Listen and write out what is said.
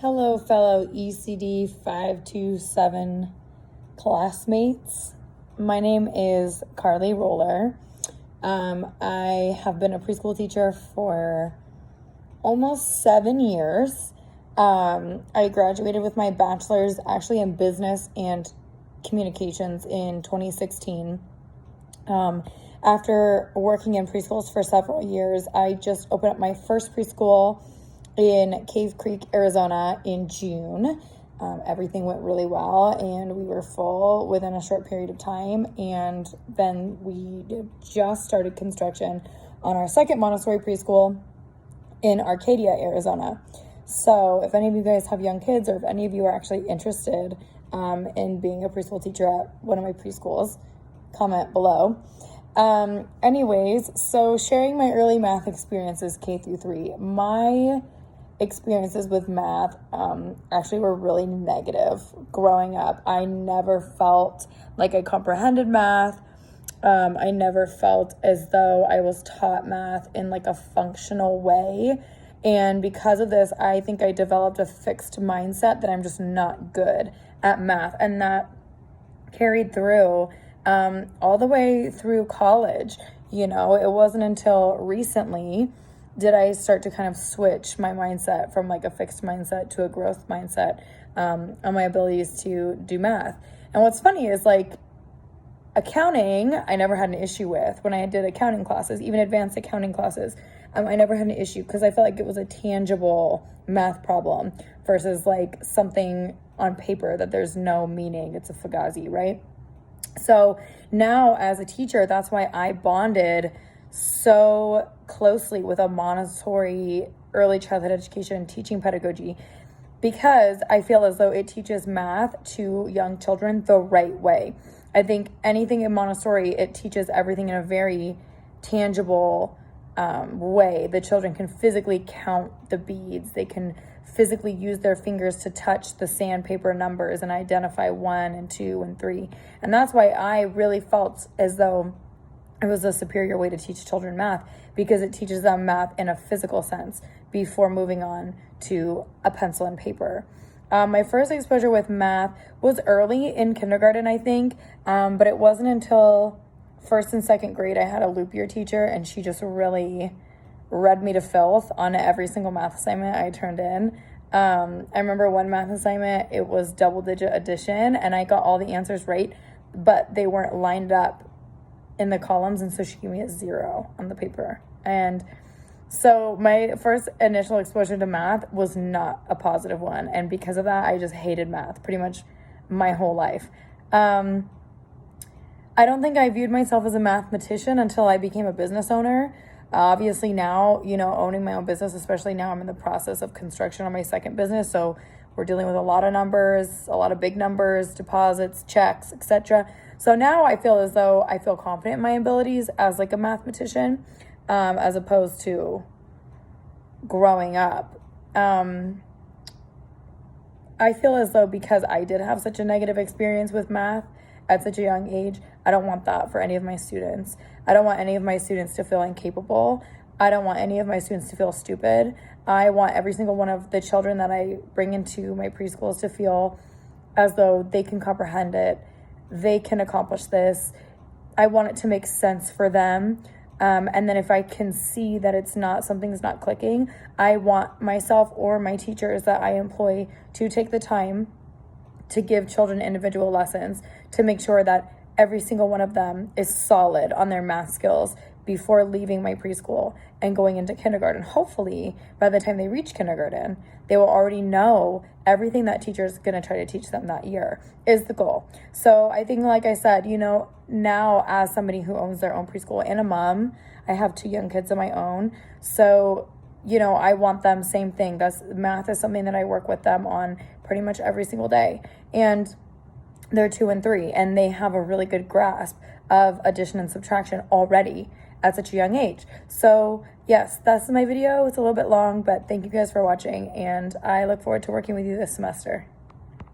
Hello, fellow ECD527 classmates. My name is Carly Roller. I have been a preschool teacher for almost 7 years. I graduated with my bachelor's actually in business and communications in 2016. After working in preschools for several years, I just opened up my first preschool in Cave Creek, Arizona in June. Everything went really well and we were full within a short period of time. And then we just started construction on our second Montessori preschool in Arcadia, Arizona. So if any of you guys have young kids, or if any of you are actually interested in being a preschool teacher at one of my preschools, comment below. So sharing my early math experiences, K through 3. My experiences with math actually were really negative growing up. I never felt like I comprehended math. I never felt as though I was taught math in like a functional way. And because of this, I think I developed a fixed mindset that I'm just not good at math. And that carried through all the way through college. You know, it wasn't until recently did I start to kind of switch my mindset from like a fixed mindset to a growth mindset on my abilities to do math. And what's funny is like accounting, I never had an issue with. When I did accounting classes, even advanced accounting classes, I never had an issue because I felt like it was a tangible math problem versus like something on paper that there's no meaning. It's a fugazi, right? So now as a teacher, that's why I bonded so closely with a Montessori early childhood education and teaching pedagogy, because I feel as though it teaches math to young children the right way. I think anything in Montessori, it teaches everything in a very tangible way. The children can physically count the beads. They can physically use their fingers to touch the sandpaper numbers and identify 1 and 2 and 3. And that's why I really felt as though it was a superior way to teach children math, because it teaches them math in a physical sense before moving on to a pencil and paper. My first exposure with math was early in kindergarten, I think, but it wasn't until first and second grade I had a loop year teacher, and she just really read me to filth on every single math assignment I turned in. I remember one math assignment, it was double-digit addition, and I got all the answers right, but they weren't lined up in the columns, and so she gave me a 0 on the paper. And so my first initial exposure to math was not a positive one, and because of that, I just hated math pretty much my whole life. I don't think I viewed myself as a mathematician until I became a business owner. Obviously now, owning my own business, especially now I'm in the process of construction on my second business, so we're dealing with a lot of numbers, a lot of big numbers, deposits, checks, etc. So now I feel as though I feel confident in my abilities as like a mathematician, as opposed to growing up. I feel as though because I did have such a negative experience with math at such a young age, I don't want that for any of my students. I don't want any of my students to feel incapable. I don't want any of my students to feel stupid. I want every single one of the children that I bring into my preschools to feel as though they can comprehend it. They can accomplish this. I want it to make sense for them. And then if I can see that something's not clicking, I want myself or my teachers that I employ to take the time to give children individual lessons to make sure that every single one of them is solid on their math skills before leaving my preschool and going into kindergarten. Hopefully, by the time they reach kindergarten, they will already know everything that teacher is going to try to teach them that year is the goal. So I think, like I said, now as somebody who owns their own preschool and a mom, I have 2 young kids of my own. So, I want them, same thing. Math is something that I work with them on pretty much every single day. And they're 2 and 3, and they have a really good grasp of addition and subtraction already at such a young age. So yes, that's my video. It's a little bit long, but thank you guys for watching, and I look forward to working with you this semester.